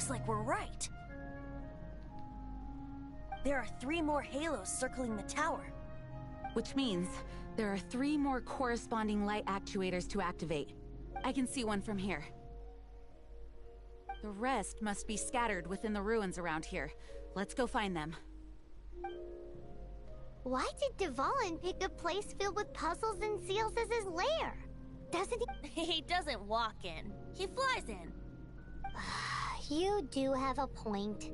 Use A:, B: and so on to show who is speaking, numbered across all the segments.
A: Looks like we're right. There are 3 more halos circling the tower.
B: Which means there are 3 more corresponding light actuators to activate. I can see one from here. The rest must be scattered within the ruins around here. Let's go find them.
C: Why did Dvalin pick a place filled with puzzles and seals as his lair? Doesn't he?
A: He doesn't walk in. He flies in.
C: You do have a point.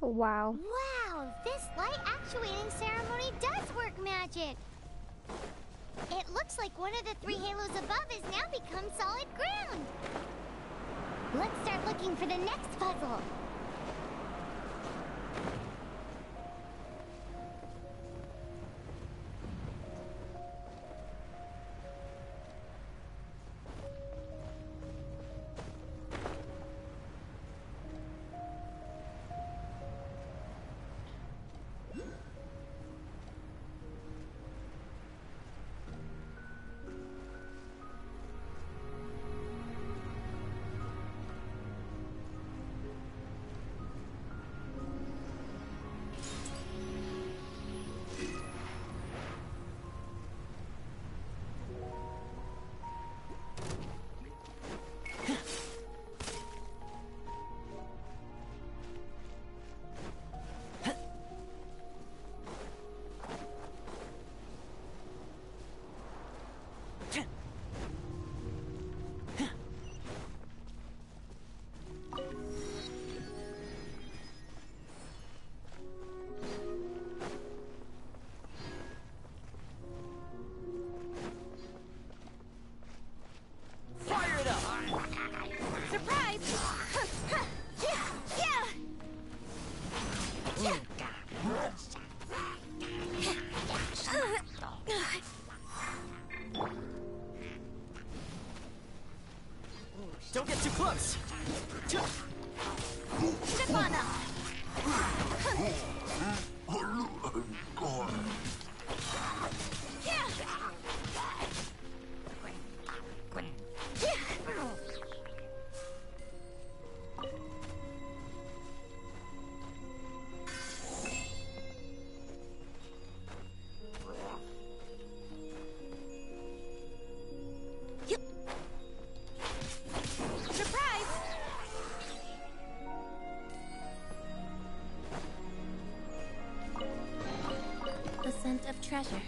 D: Wow.
C: Wow, this light actuating ceremony does work magic. It looks like one of the 3 halos above has now become solid ground. Let's start looking for the next puzzle.
E: Don't get too close!
A: Step on them!
C: The scent of treasure.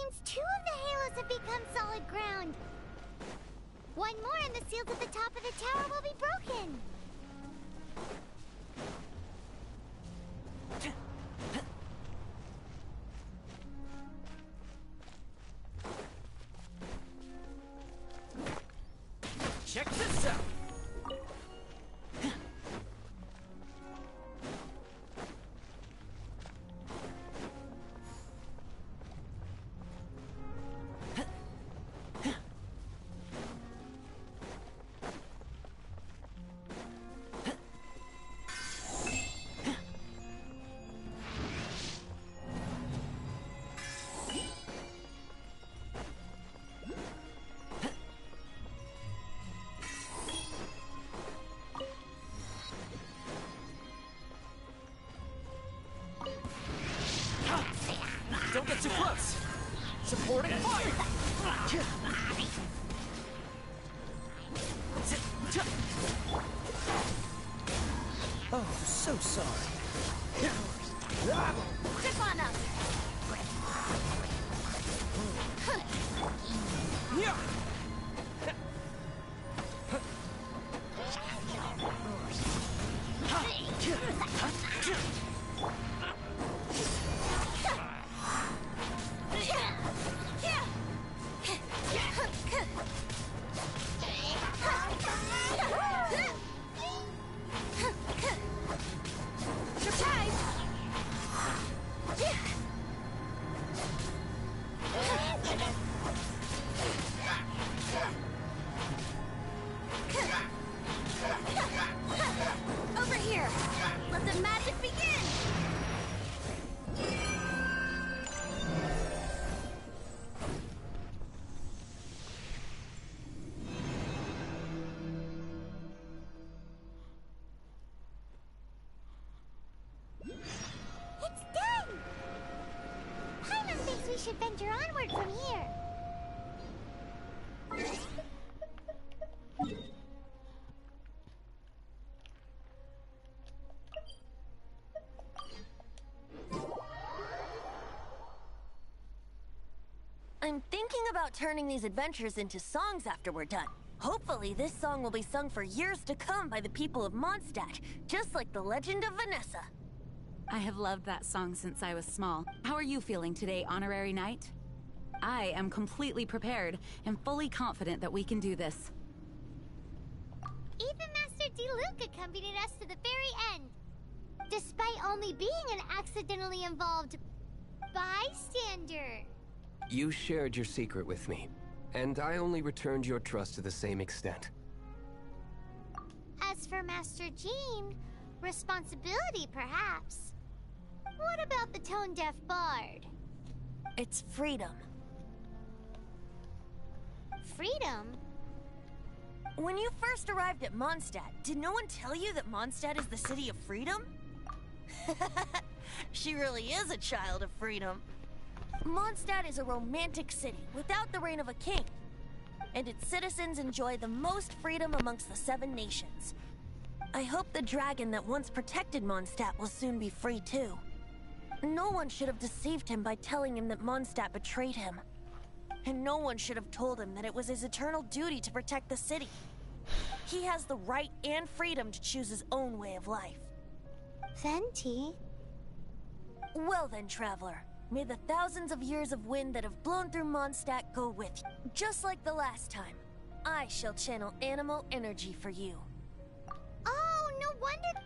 C: means 2 of the halos have become solid ground. One more and the seals at the top of the tower will be broken.
E: Check this out! Don't get too close! Supporting fire! Oh, so sorry.
A: Zip on up!
E: Yeah!
A: Over here! Let the magic begin!
C: It's done! Paimon thinks we should venture onward from here.
A: I'm thinking about turning these adventures into songs after we're done. Hopefully, this song will be sung for years to come by the people of Mondstadt, just like the legend of Vanessa.
B: I have loved that song since I was small. How are you feeling today, Honorary Knight? I am completely prepared and fully confident that we can do this.
C: Even Master D-Luke accompanied us to the very end, despite only being an accidentally involved bystander.
D: You shared your secret with me, and I only returned your trust to the same extent.
C: As for Master Jean, responsibility perhaps. What about the tone-deaf bard?
A: It's freedom.
C: Freedom?
A: When you first arrived at Mondstadt, did no one tell you that Mondstadt is the city of freedom? She really is a child of freedom. Mondstadt is a romantic city without the reign of a king, and its citizens enjoy the most freedom amongst the 7 nations. I hope the dragon that once protected Mondstadt will soon be free too. No one should have deceived him by telling him that Mondstadt betrayed him. And no one should have told him that it was his eternal duty to protect the city. He has the right and freedom to choose his own way of life.
C: Venti?
A: Well then, traveler, may the thousands of years of wind that have blown through Mondstadt go with you. Just like the last time, I shall channel animal energy for you.
C: Oh, no wonder...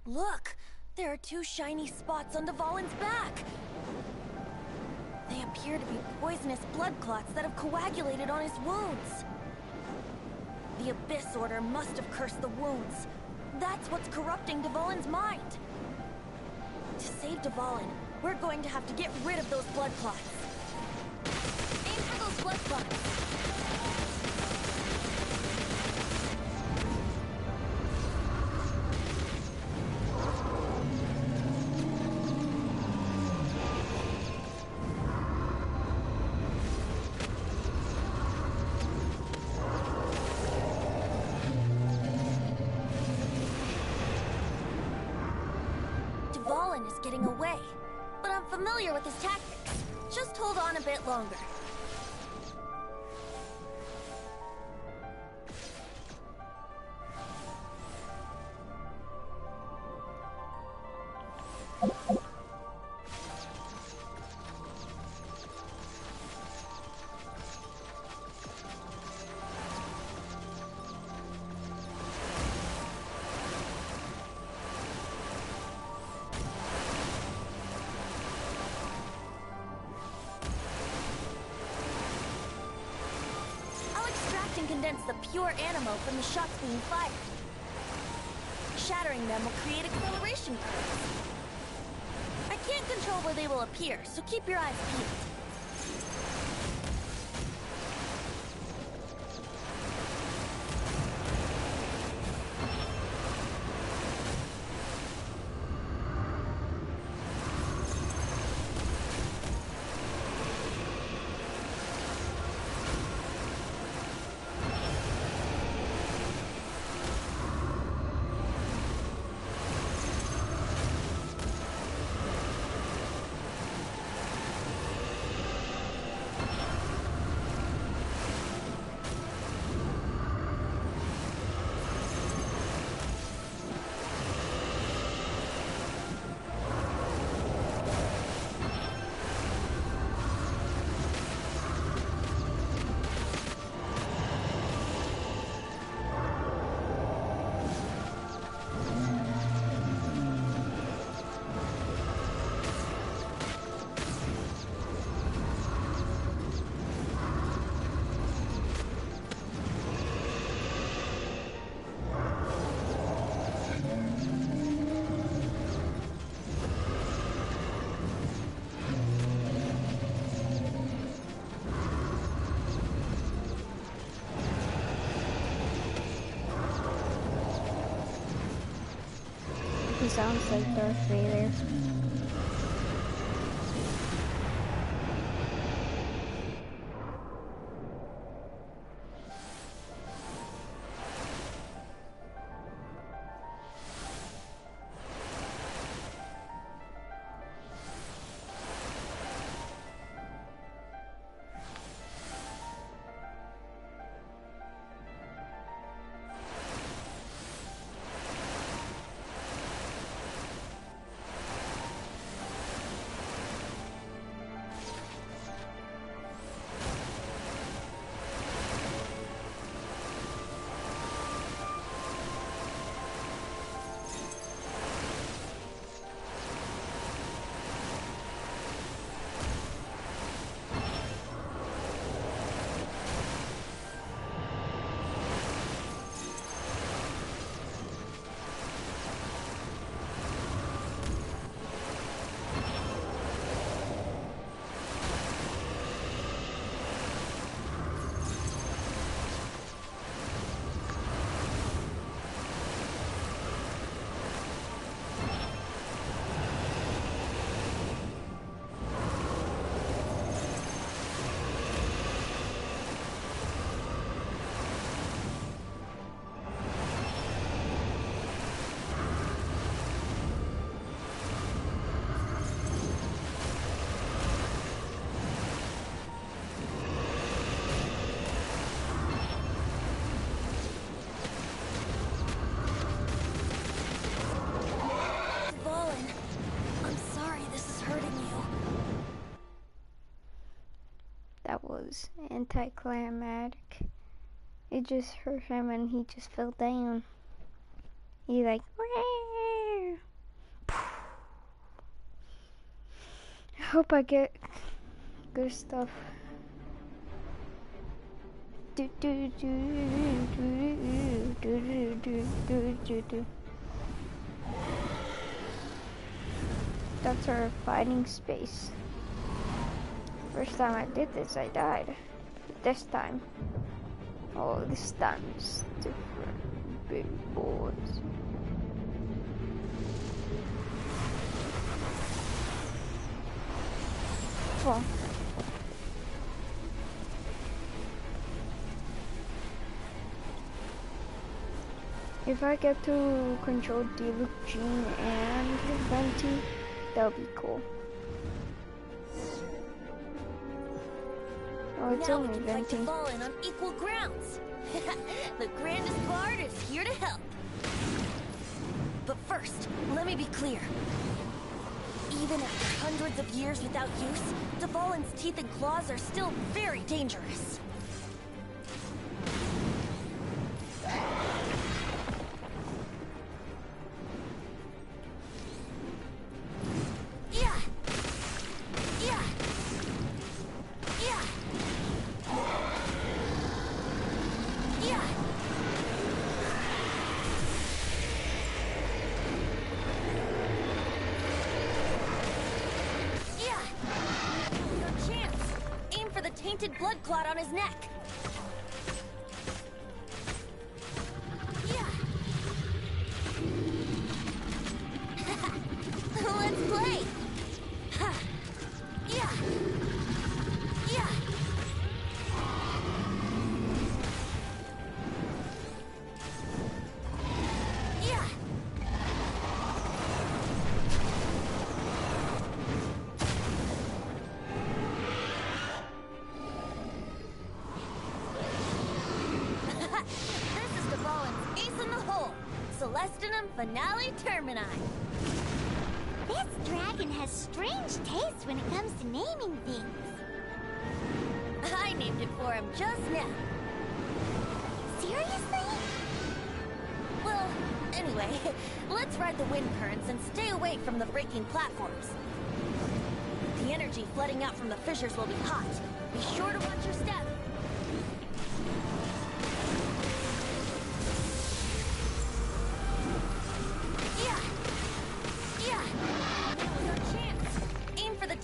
A: Look! There are two shiny spots on Dvalin's back! They appear to be poisonous blood clots that have coagulated on his wounds. The Abyss Order must have cursed the wounds. That's what's corrupting Dvalin's mind. To save Dvalin, we're going to have to get rid of those blood clots. Aim for those blood clots. Dvalin is getting away, but I'm familiar with his tactics. Just hold on a bit longer. And condense the pure animo from the shots being fired. Shattering them will create acceleration curves. I can't control where they will appear, so keep your eyes peeled.
F: He sounds like Darth Vader. That was anticlimactic. It just hurt him and he just fell down. He like, "Wah!" Hope I get good stuff. That's our fighting space. First time I did this, I died. This time, oh, this time is different. Big boys. Well. If I get to control Diluc, Jean, and Venti, that'll be cool. Oh, it's
A: now
F: only
A: we can fight
F: Venti.
A: Fallen on equal grounds. The grandest bard is here to help. But first, let me be clear. Even after hundreds of years without use, Dvalin's teeth and claws are still very dangerous. Tainted blood clot on his neck. Yeah. Let's play. Yeah. Yeah. Yeah. Celestinum Finale Termini.
C: This dragon has strange taste when it comes to naming things.
A: I named it for him just now.
C: Seriously?
A: Well, anyway, let's ride the wind currents and stay away from the breaking platforms. The energy flooding out from the fissures will be hot. Be sure to watch your step.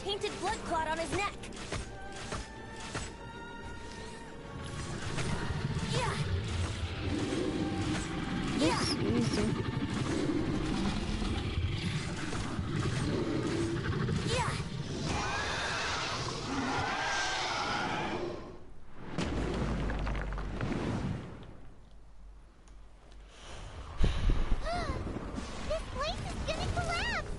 A: Tainted blood clot on his neck. Yeah.
F: This is easy.
A: Yeah.
C: This place is gonna collapse.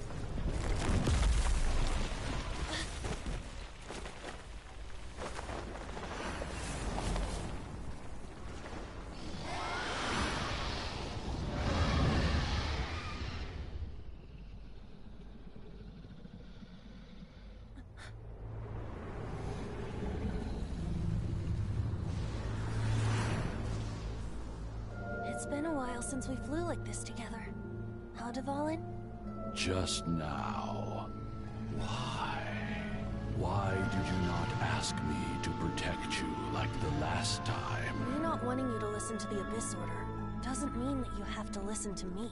A: It's been a while since we flew like this together. How, Dvalin?
G: Just now. Why? Why did you not ask me to protect you like the last time?
A: Me not wanting you to listen to the Abyss Order doesn't mean that you have to listen to me.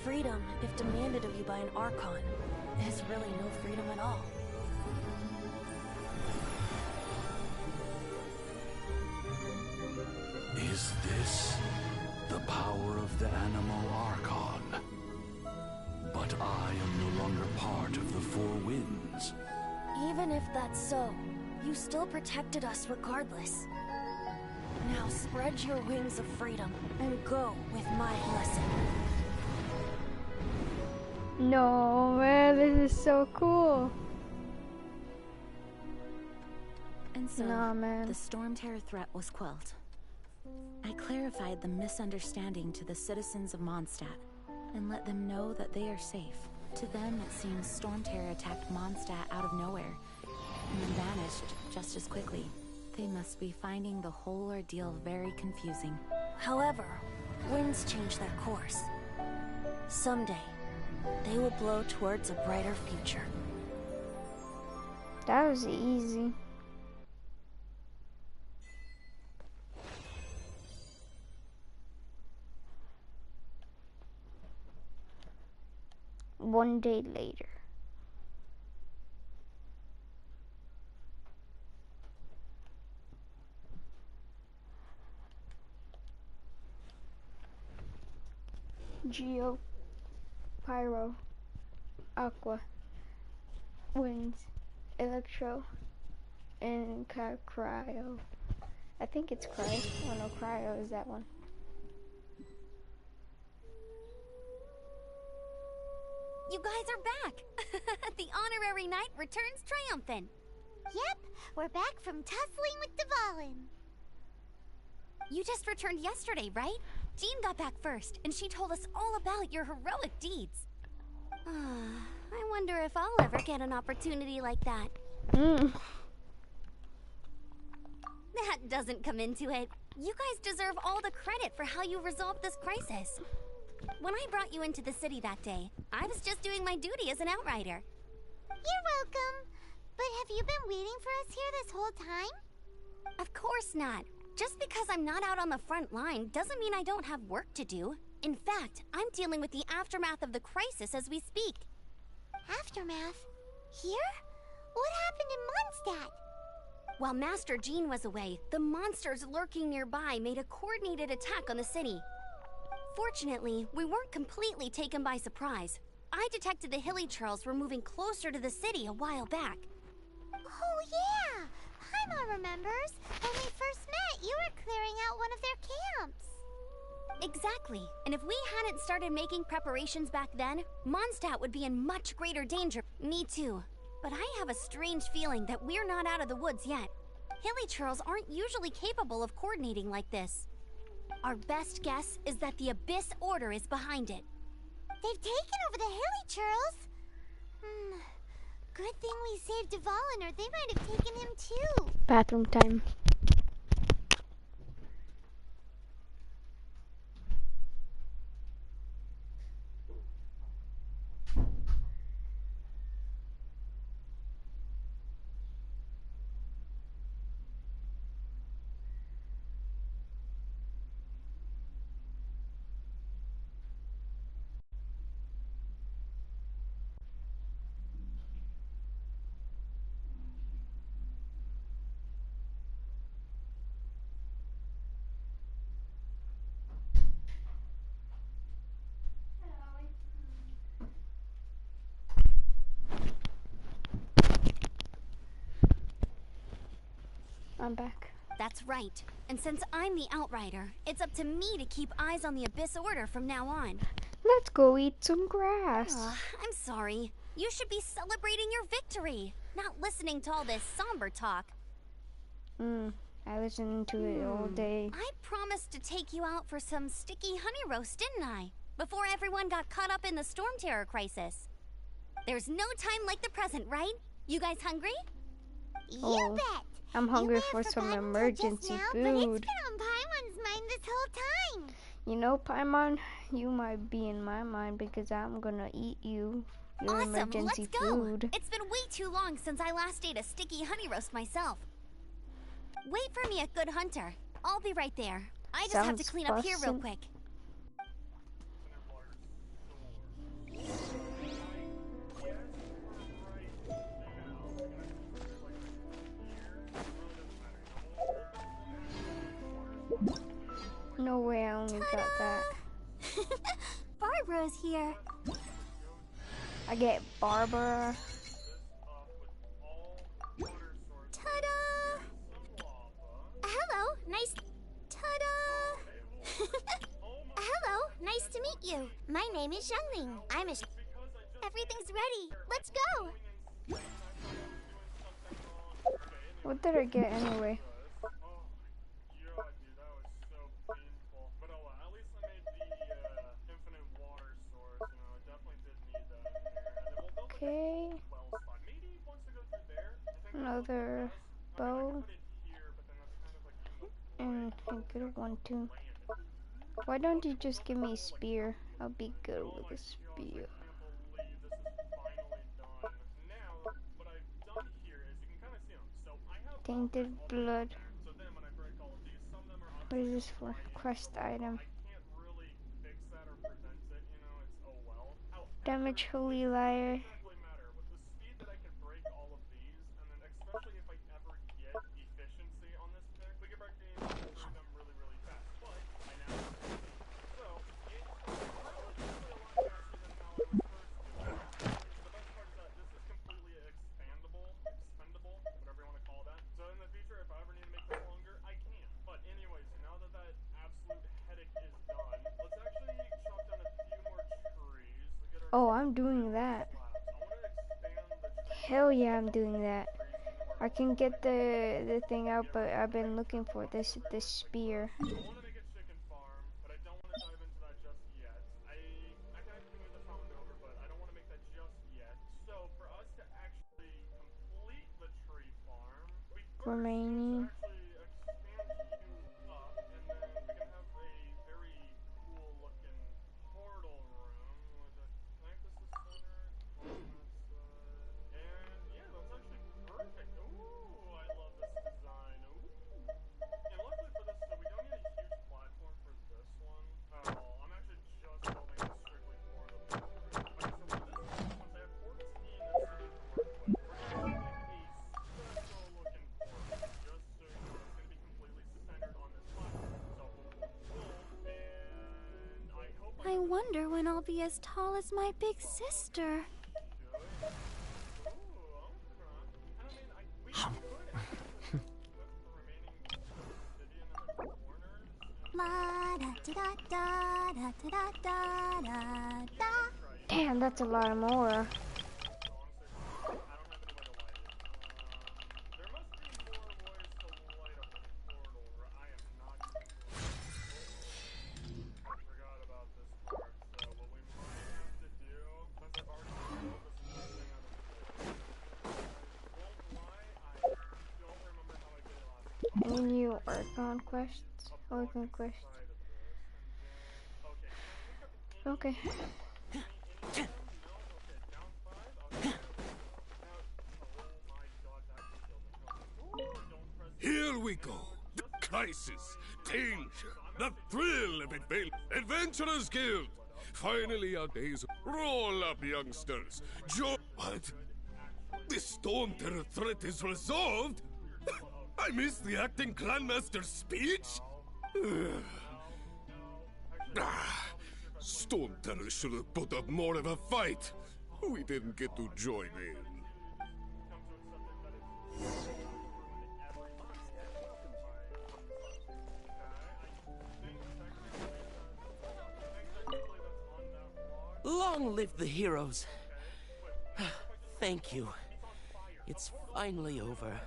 A: Freedom, if demanded of you by an Archon, is really no freedom at all.
G: Is this the power of the Animo Archon? But I am no longer part of the Four Winds.
A: Even if that's so, you still protected us regardless. Now spread your wings of freedom and go with my blessing.
F: No, man, this is so cool.
B: And so,
F: Nah, man.
B: the Storm Terror threat was quelled. I clarified the misunderstanding to the citizens of Mondstadt, and let them know that they are safe. To them, it seems Storm Terror attacked Mondstadt out of nowhere, and then vanished just as quickly. They must be finding the whole ordeal very confusing.
A: However, winds change their course. Someday, they will blow towards a brighter future.
F: That was easy. One day later. Geo, Pyro, Aqua, Wind, Electro, and Cryo. I think it's Cryo. Oh no, Cryo is that one.
H: You guys are back! The honorary knight returns triumphant.
C: Yep, we're back from tussling with Dvalin.
H: You just returned yesterday, right? Jean got back first, and she told us all about your heroic deeds. I wonder if I'll ever get an opportunity like that. That doesn't come into it. You guys deserve all the credit for how you resolved this crisis. When I brought you into the city that day, I was just doing my duty as an outrider.
C: You're welcome. But have you been waiting for us here this whole time?
H: Of course not. Just because I'm not out on the front line doesn't mean I don't have work to do. In fact, I'm dealing with the aftermath of the crisis as we speak.
C: Aftermath? Here? What happened in Mondstadt?
H: While Master Jean was away, the monsters lurking nearby made a coordinated attack on the city. Fortunately, we weren't completely taken by surprise. I detected the Hilly Churls were moving closer to the city a while back.
C: Oh yeah! Paimon remembers. When we first met, you were clearing out one of their camps.
H: Exactly. And if we hadn't started making preparations back then, Mondstadt would be in much greater danger. Me too. But I have a strange feeling that we're not out of the woods yet. Hilly Churls aren't usually capable of coordinating like this. Our best guess is that the Abyss Order is behind it.
C: They've taken over the Hilly Churls. Good thing we saved Dvalin, or they might have taken him too.
F: Bathroom time. I'm back.
H: That's right. And since I'm the Outrider, it's up to me to keep eyes on the Abyss Order from now on.
F: Let's go eat some grass.
H: I'm sorry. You should be celebrating your victory, not listening to all this somber talk.
F: I listened to it all day.
H: I promised to take you out for some sticky honey roast, didn't I? Before everyone got caught up in the Storm Terror crisis. There's no time like the present, right? You guys hungry?
C: You bet.
F: I'm hungry for some emergency food.
C: But it's been on Paimon's mind this whole time.
F: You know, Paimon, you might be in my mind because I'm gonna eat you. Your
H: Awesome,
F: emergency
H: let's go.
F: food.
H: It's been way too long since I last ate a sticky honey roast myself. Wait for me at Good Hunter. I'll be right there. I just have to clean up here real quick.
F: No way, I only got that.
H: Barbara's here.
F: I get Barbara.
H: Ta-da! Hello, nice... Ta-da! Hello, nice to meet you. My name is Xiangling. I'm a... Everything's ready. Let's go!
F: What did I get anyway? Okay. Another bow. And a good one too. Why don't you just give me a spear? I'll be good with a spear. Tainted blood. What is this for? Quest item. Damage holy liar. Oh, I'm doing that. Hell yeah, I'm doing that. I can get the thing out, but I've been looking for this spear. Remaining.
H: I wonder when I'll be as tall as my big sister.
F: Damn, that's a lot of more. Any new Archon quests? Archon quests. Okay.
I: Here we go. The crisis, danger, the thrill of Adventurers Guild. Finally, our days. Roll up, youngsters. What? The Stone Terror threat is resolved? I missed the acting clanmaster's speech? Stone Terror should have put up more of a fight. We didn't get to join in.
E: Long live the heroes. Thank you. It's finally over.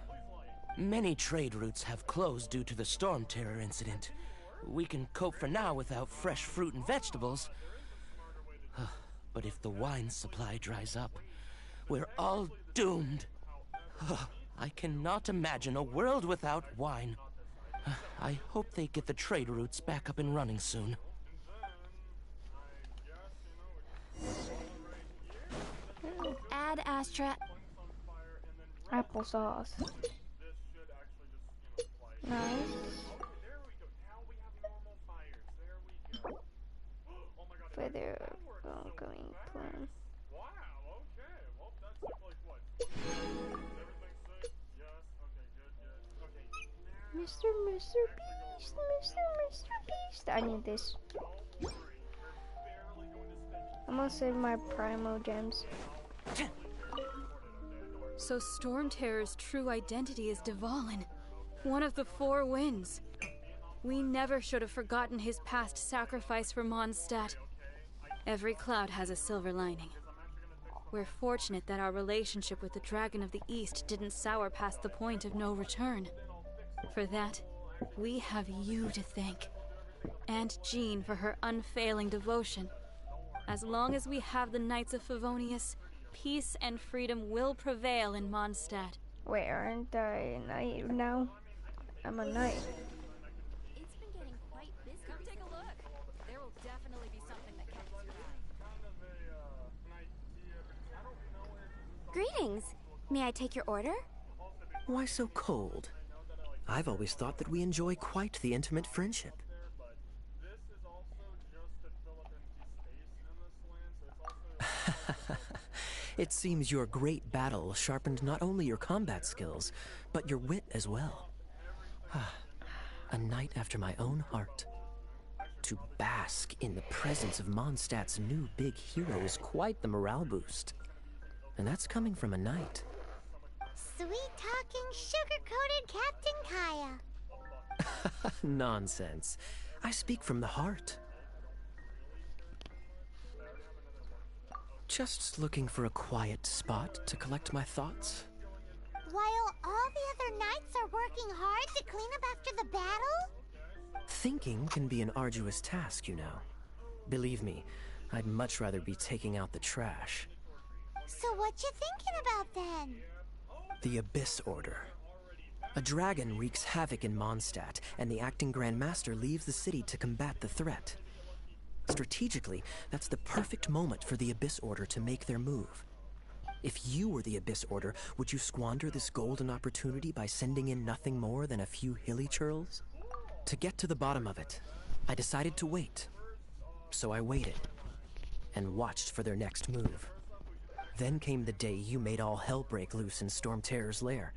E: Many trade routes have closed due to the Storm Terror incident. We can cope for now without fresh fruit and vegetables. But if the wine supply dries up, we're all doomed. I cannot imagine a world without wine. I hope they get the trade routes back up and running soon.
H: Ad Astra.
F: Applesauce. Nice. Feather going plan. Mr. Beast. I need this. I'm gonna save my Primo gems.
J: So Storm Terror's true identity is Dvalin, one of the four winds. We never should have forgotten his past sacrifice for Mondstadt. Every cloud has a silver lining. We're fortunate that our relationship with the Dragon of the East didn't sour past the point of no return. For that, we have you to thank. And Jean for her unfailing devotion. As long as we have the Knights of Favonius, peace and freedom will prevail in Mondstadt.
F: Wait, aren't I a knight now? I'm a knight.
B: It's been getting quite busy. Come take a look. There will definitely be something that catches your eye.
H: Greetings. May I take your order?
K: Why so cold? I've always thought that we enjoy quite the intimate friendship. It seems your great battle sharpened not only your combat skills, but your wit as well. A knight after my own heart. To bask in the presence of Mondstadt's new big hero is quite the morale boost. And that's coming from a knight.
C: Sweet-talking, sugar-coated Captain Kaya.
K: Nonsense. I speak from the heart. Just looking for a quiet spot to collect my thoughts.
C: While all the other knights are working hard to clean up after the battle?
K: Thinking can be an arduous task, you know. Believe me, I'd much rather be taking out the trash.
C: So what you thinking about then?
K: The Abyss Order. A dragon wreaks havoc in Mondstadt, and the acting Grand Master leaves the city to combat the threat. Strategically, that's the perfect moment for the Abyss Order to make their move. If you were the Abyss Order, would you squander this golden opportunity by sending in nothing more than a few hilly churls? To get to the bottom of it, I decided to wait. So I waited, and watched for their next move. Then came the day you made all hell break loose in Storm Terror's lair.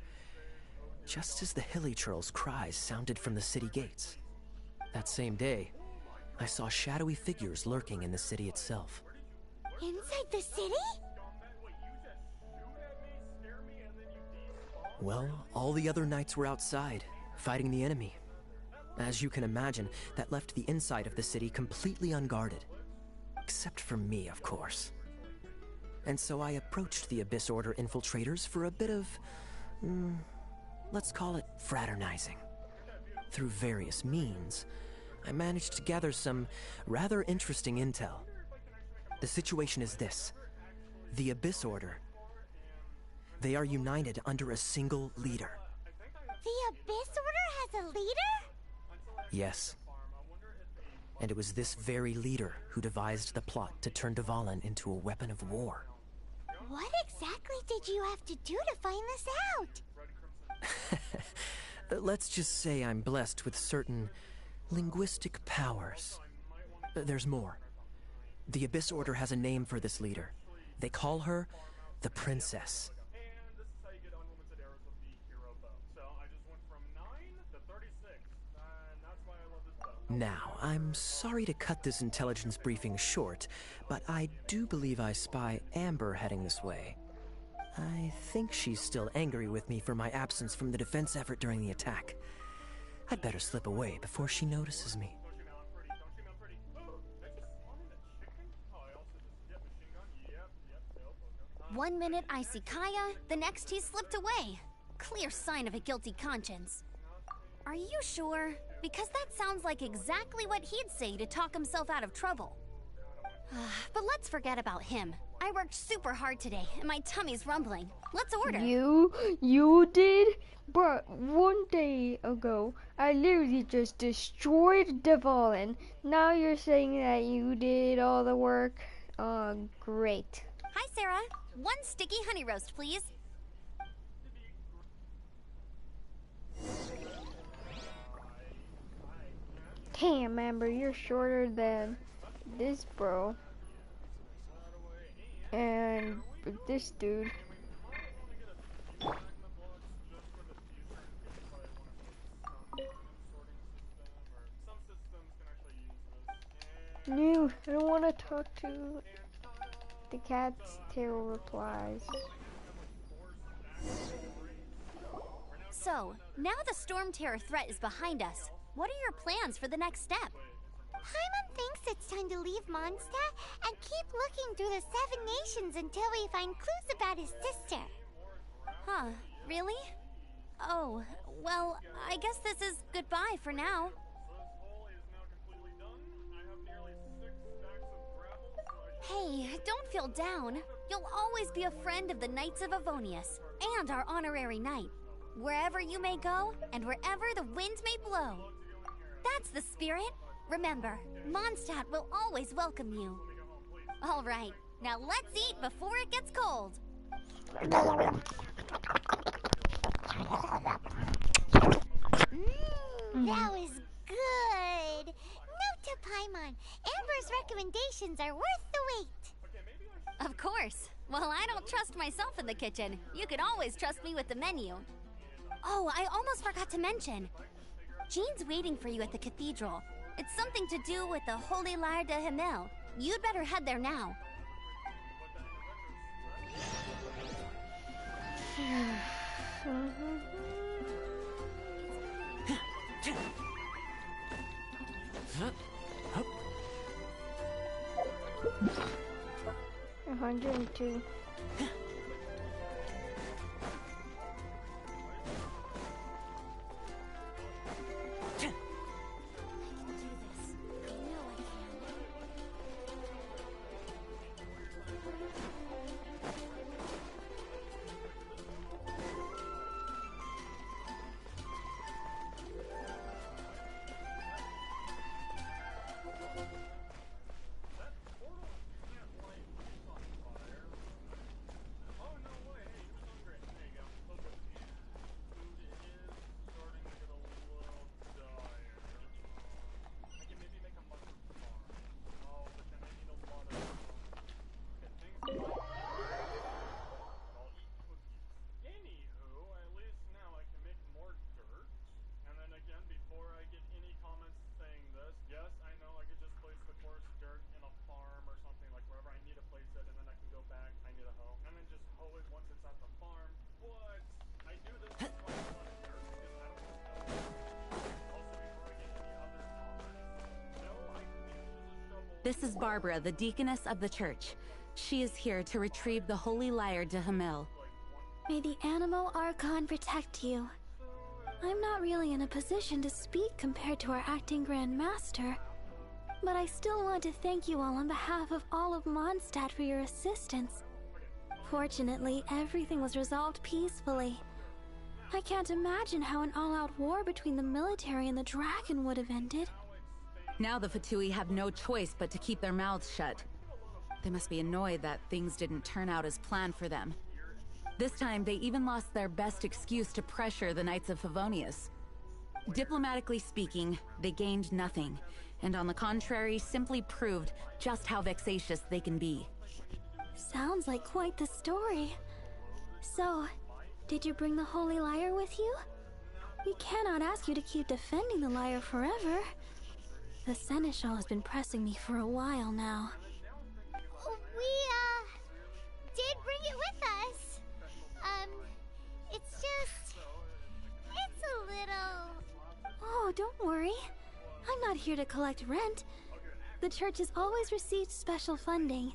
K: Just as the hilly churls' cries sounded from the city gates. That same day, I saw shadowy figures lurking in the city itself.
C: Inside the city?
K: Well, all the other knights were outside, fighting the enemy. As you can imagine, that left the inside of the city completely unguarded. Except for me, of course. And so I approached the Abyss Order infiltrators for a bit of, let's call it fraternizing. Through various means, I managed to gather some rather interesting intel. The situation is this. The Abyss Order. They are united under a single leader.
C: The Abyss Order has a leader?
K: Yes. And it was this very leader who devised the plot to turn Dvalin into a weapon of war.
C: What exactly did you have to do to find this out?
K: Let's just say I'm blessed with certain linguistic powers. There's more. The Abyss Order has a name for this leader. They call her the Princess. Now, I'm sorry to cut this intelligence briefing short, but I do believe I spy Amber heading this way. I think she's still angry with me for my absence from the defense effort during the attack. I'd better slip away before she notices me.
H: 1 minute I see Kaya, the next he slipped away. Clear sign of a guilty conscience. Are you sure? Because that sounds like exactly what he'd say to talk himself out of trouble. But let's forget about him. I worked super hard today, and my tummy's rumbling. Let's order.
F: You did? But 1 day ago, I literally just destroyed Dvalin. Now you're saying that you did all the work? Great.
H: Hi, Sarah. 1 sticky honey roast, please.
F: Damn, Amber, you're shorter than this bro. And this dude. No, I don't want to talk to the cat's tail replies.
H: So, now the Storm Terror threat is behind us. What are your plans for the next step?
C: Paimon thinks it's time to leave Mondstadt and keep looking through the 7 nations until we find clues about his sister.
H: Huh, really? Oh, well, I guess this is goodbye for now. Hey, don't feel down. You'll always be a friend of the Knights of Avonius, and our honorary knight. Wherever you may go, and wherever the wind may blow. That's the spirit. Remember, Mondstadt will always welcome you. All right, now let's eat before it gets cold.
C: That was good. Note to Paimon, Amber's recommendations are worth the wait.
H: Of course. Well, I don't trust myself in the kitchen. You can always trust me with the menu. Oh, I almost forgot to mention. Jean's waiting for you at the cathedral. It's something to do with the Holy Lyre de Himmel. You'd better head there now.
F: $102.
B: This is Barbara, the deaconess of the church. She is here to retrieve the Holy Lyre de Himmel.
J: May the Animo Archon protect you. I'm not really in a position to speak compared to our acting Grand Master, but I still want to thank you all on behalf of all of Mondstadt for your assistance. Fortunately, everything was resolved peacefully. I can't imagine how an all-out war between the military and the dragon would have ended.
B: Now the Fatui have no choice but to keep their mouths shut. They must be annoyed that things didn't turn out as planned for them. This time, they even lost their best excuse to pressure the Knights of Favonius. Diplomatically speaking, they gained nothing, and on the contrary, simply proved just how vexatious they can be.
J: Sounds like quite the story. So, did you bring the Holy Lyre with you? We cannot ask you to keep defending the lyre forever. The Seneschal has been pressing me for a while now.
C: We, did bring it with us. It's just... it's a little...
J: Oh, don't worry. I'm not here to collect rent. The church has always received special funding.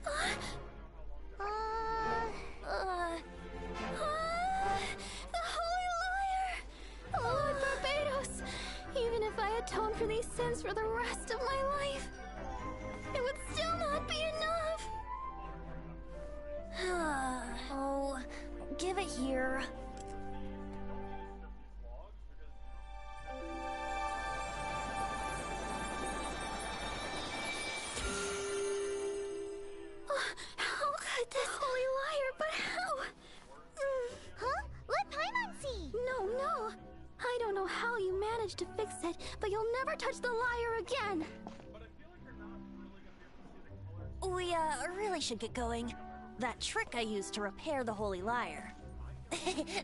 J: The Holy Lyre! Lord Barbados! Even if I atone for these sins for the rest of my life, it would still not be enough!
A: Oh, give it here.
J: How could this Holy Lyre, but how?
C: Huh? Let Paimon see!
J: No. I don't know how you managed to fix it, but you'll never touch the lyre again!
A: We, really should get going. That trick I used to repair the Holy Lyre.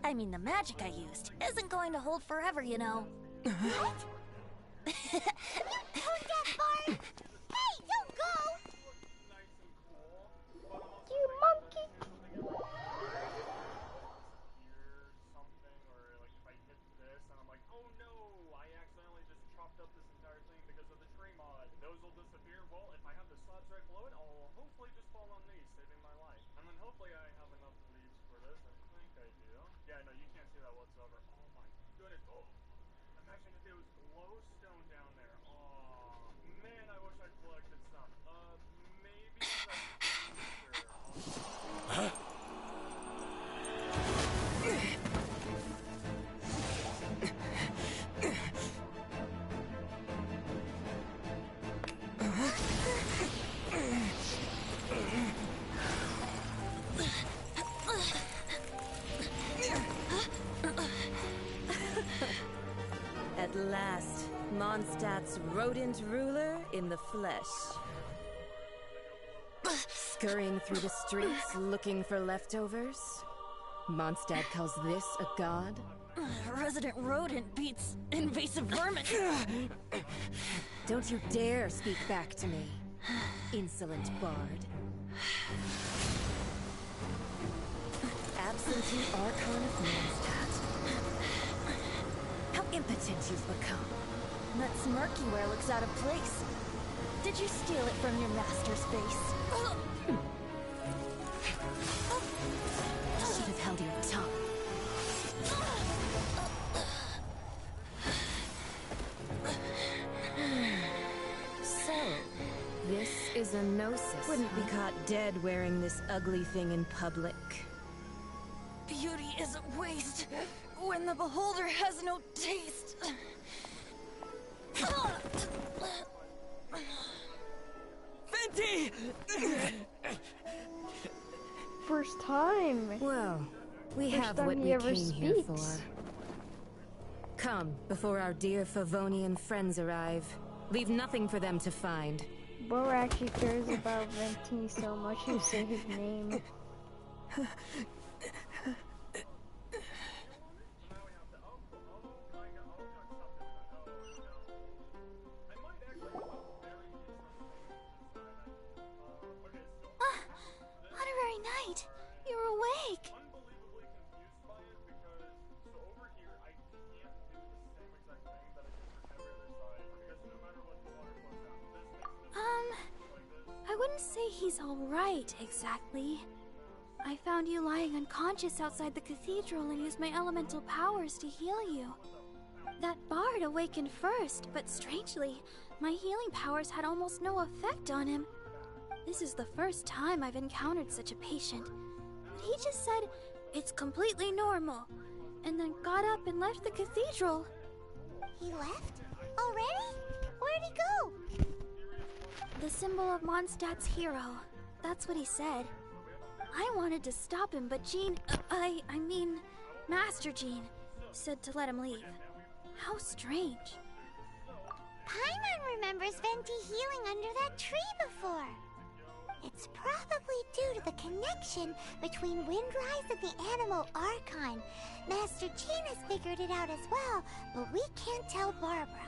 A: I mean, the magic I used isn't going to hold forever, you know.
C: What? You tone deaf, Barb! Hey, don't go!
F: You monkey!
L: last, Mondstadt's rodent ruler in the flesh. Scurrying through the streets looking for leftovers? Mondstadt calls this a god?
A: Resident rodent beats invasive vermin.
L: Don't you dare speak back to me, insolent bard. Absentee Archon of Mondstadt. How impotent you've become.
A: That smirk you wear looks out of place. Did you steal it from your master's face?
L: You should have held your tongue. So, this is a gnosis. Wouldn't be caught dead wearing this ugly thing in public.
A: Beauty is a waste when the beholder has no taste.
L: Venti!
F: First time.
L: Well, we
F: First
L: have
F: time
L: what
F: he
L: we
F: ever
L: came here for.
F: speaks.
L: Come, before our dear Favonian friends arrive. Leave nothing for them to find.
F: Bo actually cares about Venti so much you say his name.
H: Honorary Knight, you're awake. I wouldn't say he's all right, exactly. I found you lying unconscious outside the cathedral and used my elemental powers to heal you. That bard awakened first, but strangely, my healing powers had almost no effect on him. This is the first time I've encountered such a patient. But he just said, it's completely normal, and then got up and left the cathedral.
C: He left? Already? Where'd he go?
H: The symbol of Mondstadt's hero. That's what he said. I wanted to stop him, but Jean, I mean, Master Jean, said to let him leave. How strange.
C: Paimon remembers Venti healing under that tree before. It's probably due to the connection between Windrise and the Animal Archon. Master Jean has figured it out as well, but we can't tell Barbara.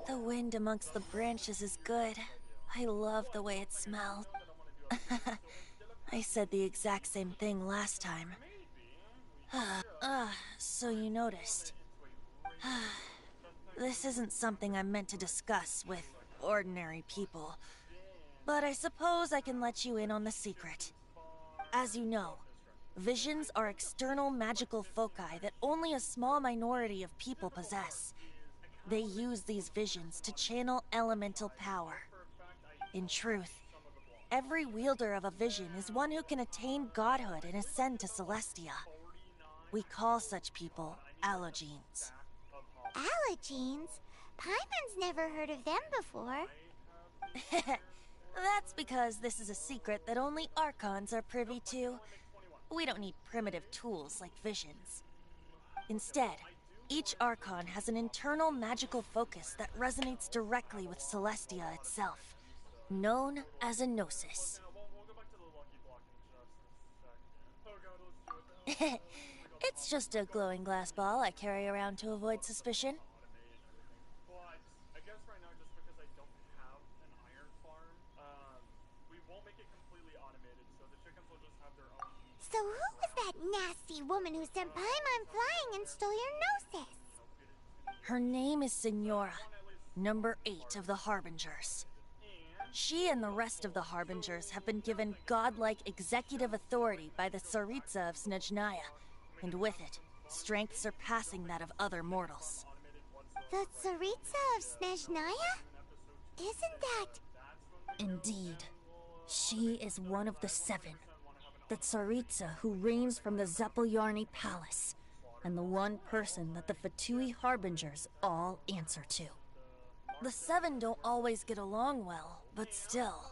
A: The wind amongst the branches is good. I love the way it smells. I said the exact same thing last time. So you noticed. This isn't something I'm meant to discuss with ordinary people. But I suppose I can let you in on the secret. As you know, visions are external magical foci that only a small minority of people possess. They use these visions to channel elemental power. In truth, every wielder of a vision is one who can attain godhood and ascend to Celestia. We call such people allogenes.
C: Allogenes? Paimon's never heard of them before.
A: That's because this is a secret that only Archons are privy to. We don't need primitive tools like visions. Instead, each Archon has an internal magical focus that resonates directly with Celestia itself, known as a gnosis. It's just a glowing glass ball I carry around to avoid suspicion.
C: So who was that nasty woman who sent Paimon flying and stole your gnosis?
A: Her name is Signora, number 8 of the Harbingers. She and the rest of the Harbingers have been given godlike executive authority by the Tsaritsa of Snezhnaya, and with it, strength surpassing that of other mortals.
C: The Tsaritsa of Snezhnaya? Isn't that...
A: Indeed. She is one of the seven. The Tsaritsa who reigns from the Zepelyarny Palace, and the one person that the Fatui Harbingers all answer to. The seven don't always get along well, but still.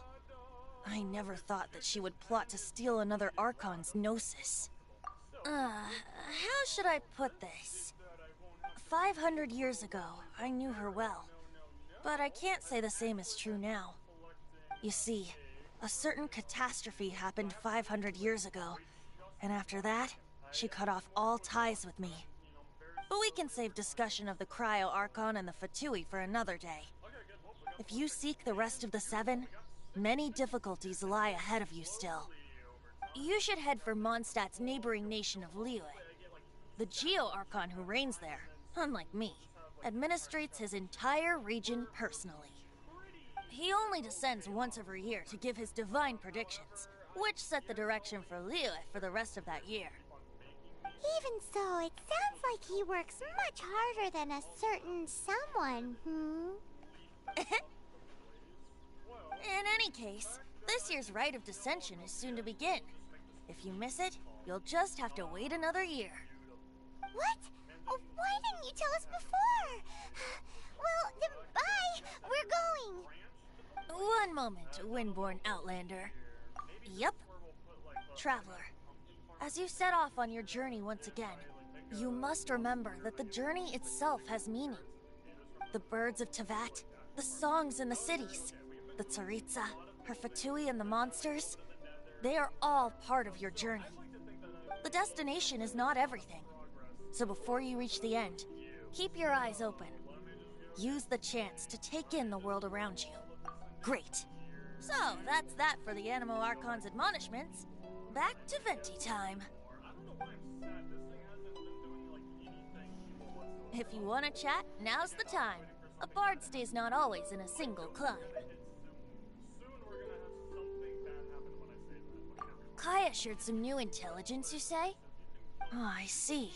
A: I never thought that she would plot to steal another Archon's Gnosis. How should I put this? 500 years ago, I knew her well, but I can't say the same is true now. You see, a certain catastrophe happened 500 years ago, and after that, she cut off all ties with me. But we can save discussion of the Cryo Archon and the Fatui for another day. If you seek the rest of the seven, many difficulties lie ahead of you still. You should head for Mondstadt's neighboring nation of Liyue. The Geo Archon who reigns there, unlike me, administrates his entire region personally. He only descends once every year to give his divine predictions, which set the direction for Liyue for the rest of that year.
C: Even so, it sounds like he works much harder than a certain someone,
A: In any case, this year's Rite of Descension is soon to begin. If you miss it, you'll just have to wait another year.
C: What? Oh, why didn't you tell us before? Well, then bye! We're going!
A: One moment, Windborn Outlander. Yep. Traveler, as you set off on your journey once again, you must remember that the journey itself has meaning. The birds of Tevat, the songs in the cities, the Tsaritsa, her Fatui and the monsters, they are all part of your journey. The destination is not everything. So before you reach the end, keep your eyes open. Use the chance to take in the world around you. Great. So, that's that for the Animo Archon's admonishments. Back to Venti time. If you want to chat, now's the time. A bard stays not always in a single climb. Kaya shared some new intelligence, you say? Oh, I see.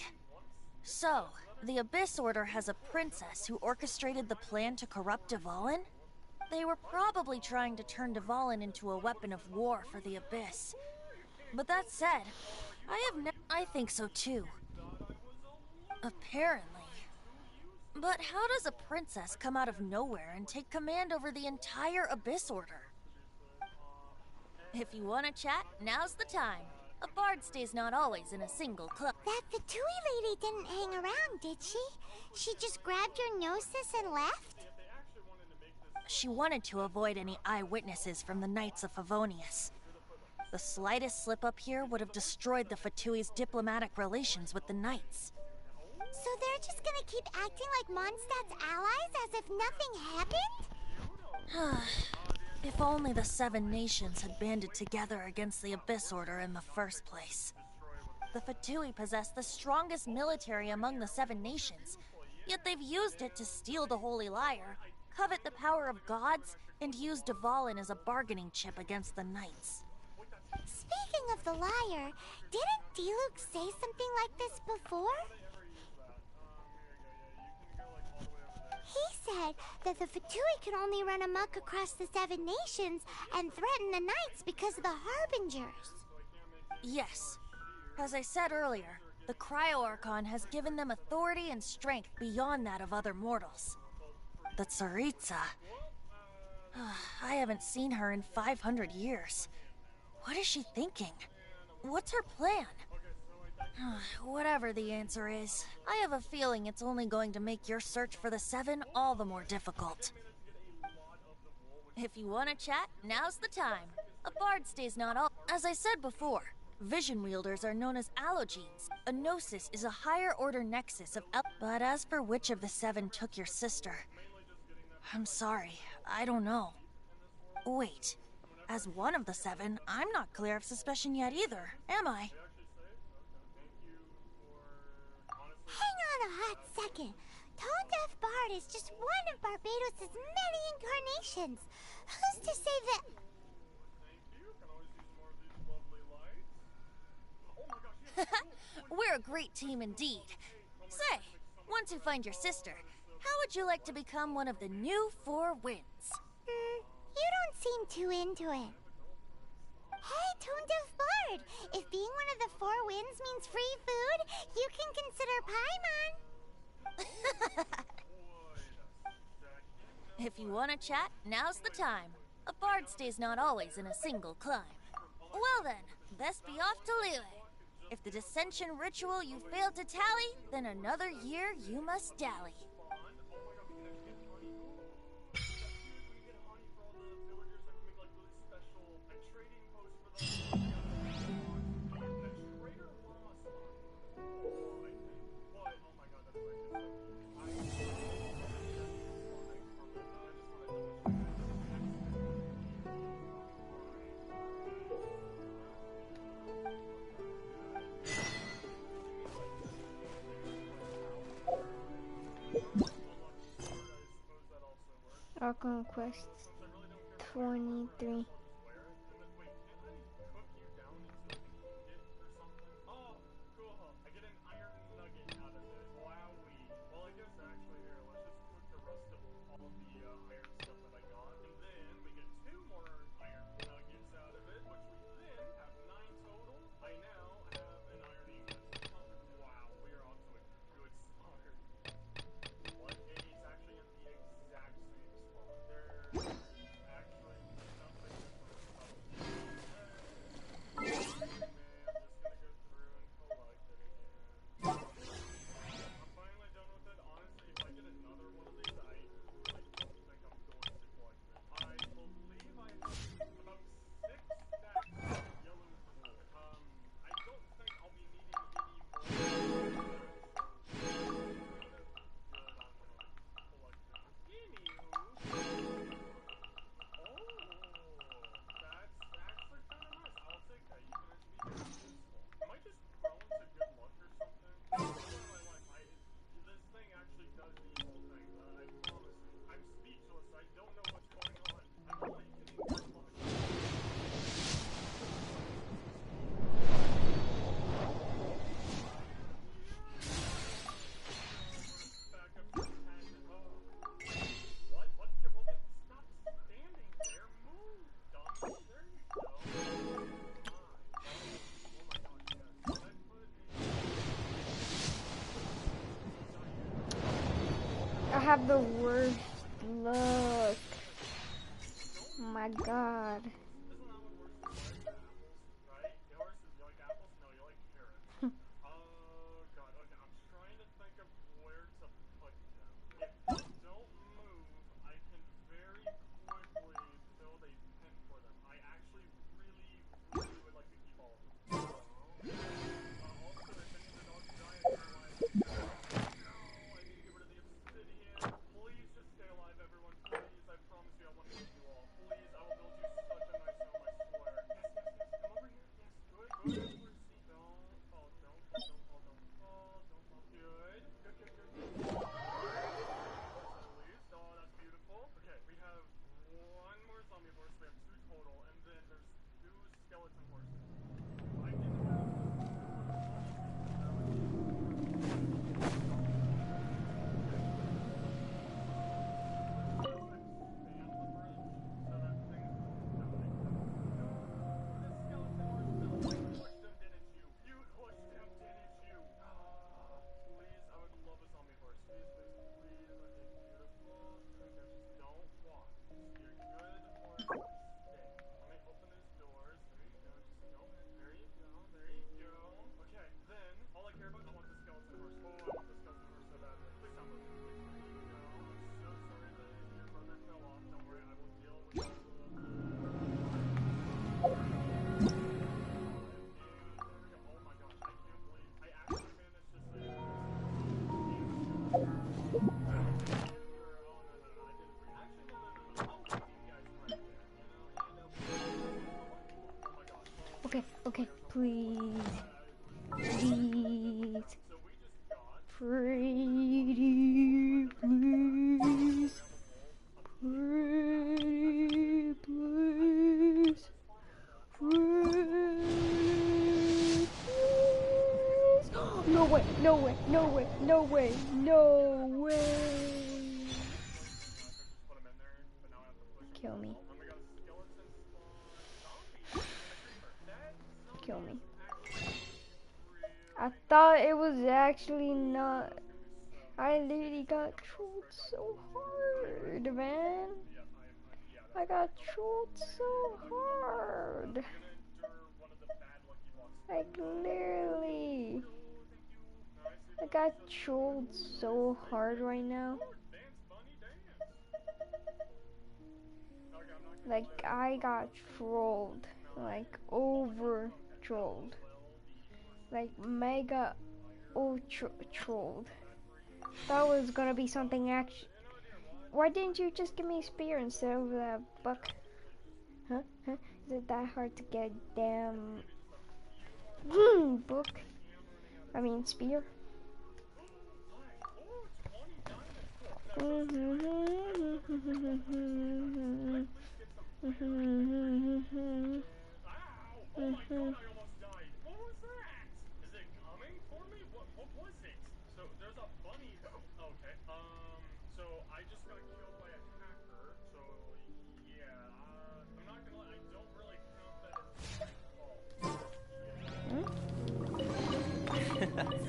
A: So, the Abyss Order has a princess who orchestrated the plan to corrupt Dvalin? They were probably trying to turn Dvalin into a weapon of war for the Abyss. But that said, I think so too. Apparently. But how does a princess come out of nowhere and take command over the entire Abyss Order? If you want to chat, now's the time. A bard stays not always in a single club.
C: That Fatui lady didn't hang around, did she? She just grabbed your Gnosis and left?
A: She wanted to avoid any eyewitnesses from the Knights of Favonius. The slightest slip-up here would have destroyed the Fatui's diplomatic relations with the Knights.
C: So they're just gonna keep acting like Mondstadt's allies as if nothing happened?
A: If only the Seven Nations had banded together against the Abyss Order in the first place. The Fatui possess the strongest military among the Seven Nations, yet they've used it to steal the Holy Lyre, covet the power of gods, and use Dvalin as a bargaining chip against the Knights.
C: Speaking of the Lyre, didn't Diluc say something like this before? He said that the Fatui can only run amok across the Seven Nations and threaten the Knights because of the Harbingers.
A: Yes. As I said earlier, the Cryo Archon has given them authority and strength beyond that of other mortals. The Tsaritsa. I haven't seen her in 500 years. What is she thinking? What's her plan? Whatever the answer is, I have a feeling it's only going to make your search for the Seven all the more difficult. If you want to chat, now's the time. A bard stays not all. As I said before, vision wielders are known as allogenes. A gnosis is a higher order nexus of But as for which of the seven took your sister, I'm sorry, I don't know. Wait, as one of the seven, I'm not clear of suspicion yet either, am I?
C: Hang on a hot second. Tone Deaf Bard is just one of Barbados' many incarnations. Who's Who's to say that...
A: We're a great team indeed. Say, once you find your sister, how would you like to become one of the new Four Winds?
C: You don't seem too into it. Hey, Tone Deaf Bard! If being one of the Four Winds means free food, you can consider Paimon.
A: If you want to chat, now's the time. A bard stays not always in a single climb. Well then, best be off to Liyue. If the dissension ritual you failed to tally, then another year you must dally.
F: Archon Quest 23. I have the worst luck. Oh my god. Okay, please. Please. Pretty, please. Pretty, please. No way, no way, no way, no way. Kill me. Kill me. I thought it was actually not. I literally got trolled so hard, man. I got trolled so hard. Like literally. I got trolled so hard right now. Like I got trolled. Like over trolled. Like mega ultra trolled. That was gonna be something actually. Why didn't you just give me a spear instead of that buck? Huh? Huh? Is it that hard to get a damn book? I mean spear.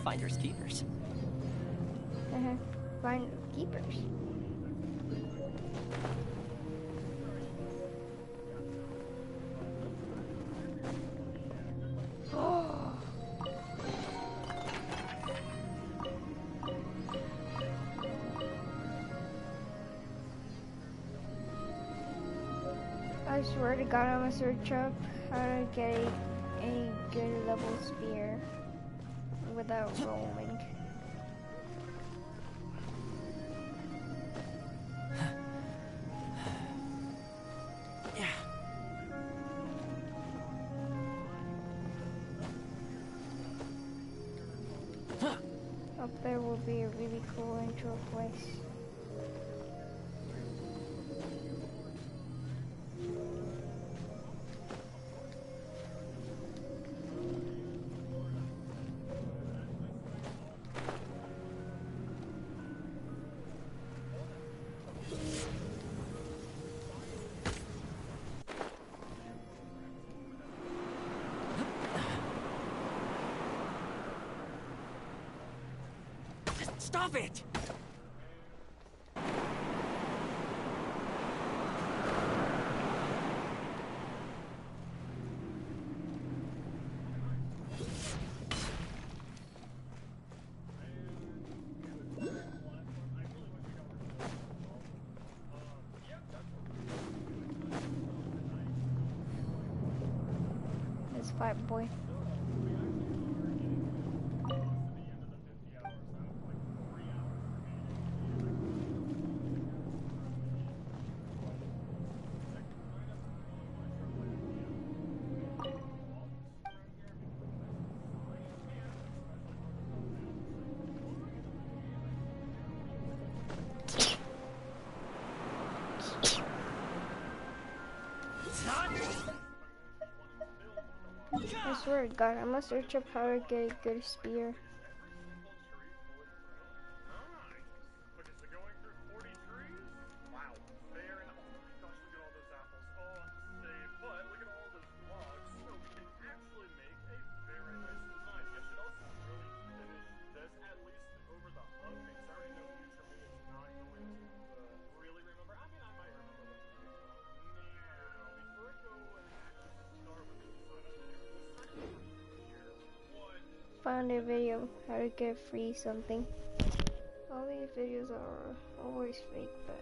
K: Finders keepers.
F: Finders keepers. I swear to God, I'm gonna search up how to get a good level spear without rolling. Up there will be a really cool intro place.
K: Stop it!
F: Let's fight, boy. I swear to God, I must search up how to get a good spear. Found a video how to get free something. All these videos are always fake, but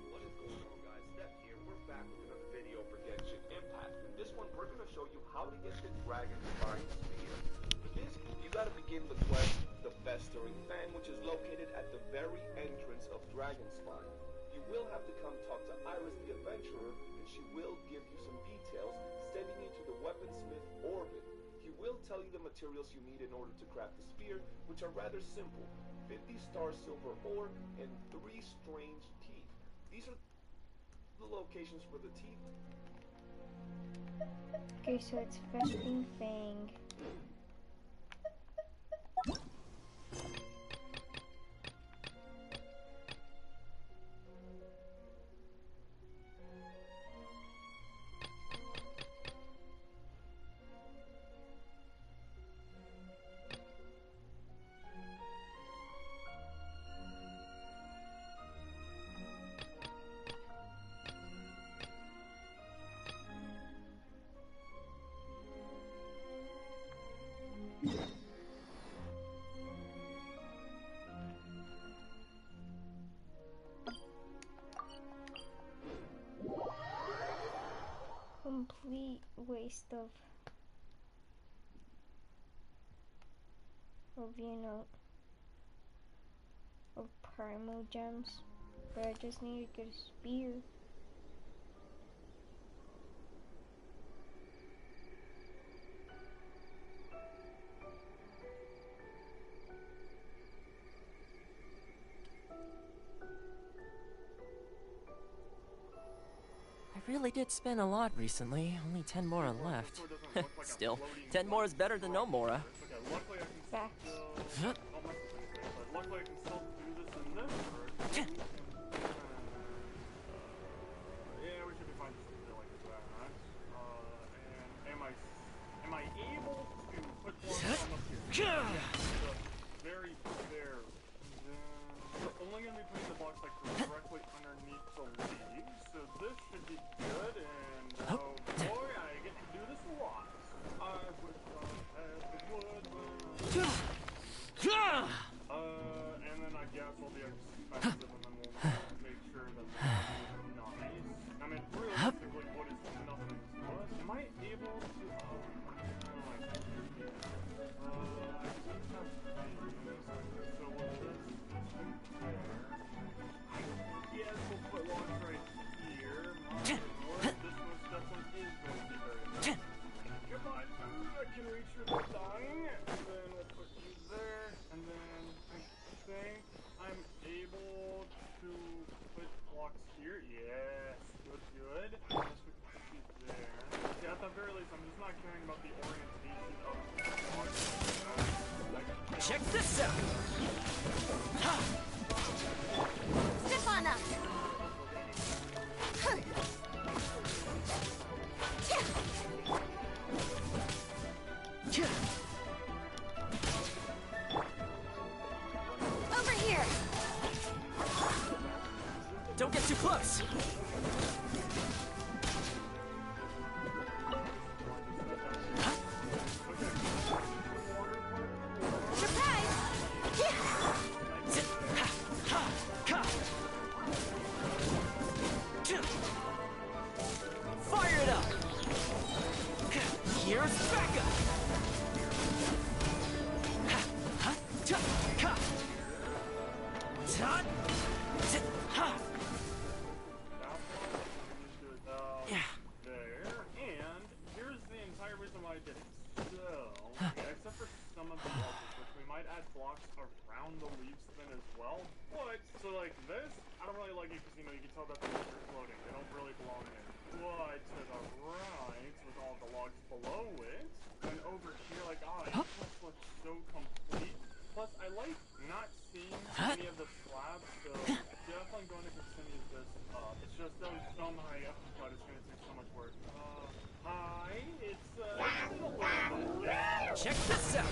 M: what is going on, guys? Steph here. We're back with another video for Genshin Impact. In this one, we're going to show you how to get the Dragon Spine Spear. For this, you got to begin the quest, the Festering Fan, which is located at the very entrance of Dragon Spine. You will have to come talk to Iris the Adventurer, and she will give you some details, sending you to the Weaponsmith Orbit. He will tell you the materials you need in order to craft the spear, which are rather simple. 50 star silver ore and 3 strange teeth. These are the locations for the teeth.
F: okay, so it's Festing Fang. complete waste of you know, of primal gems, but I just need to get a spear.
N: I really did spend a lot recently. Only 10 more left. Still, 10 more is better than no more.
F: Facts.
O: Luckily I can still do this in this version. Yeah, we should be fine just something like that. And am I able to put blocks on up here? Very fair. We're only going to be putting the blocks like directly underneath the leaves, so this should be good, and oh boy, I get to do this a lot. I would and then I guess all the expensive, and then we'll make sure that they're nice. I mean, realistically, what is nothing plus? Am I able to, yes, we'll put blocks right here. This most definitely is going to be very nice. Come on, I can reach your thigh, and then we'll put you there, and then I think I'm able to put blocks here. Yes, good. I guess we can put you there. Yeah, at the very least, I'm just not caring about the orientation of the blocks.
N: Check this out!
A: Step on up! Over here!
N: Don't get too close! Fire it up! Here's backup!
O: There, and here's the entire reason why I did it. So, except for some of the edges, which we might add blocks around the leaves then as well. But, so like this, I don't really like it because, you know, you can tell that the leaves are floating. They don't really belong in. But to the right, with all the logs below it, and over here, like, it just looks so complete. Plus, I like not seeing any of the slabs, so definitely going to continue this up. It's just so high up, but it's going to take so much work. Hi, it's a little bit.
N: Check this out!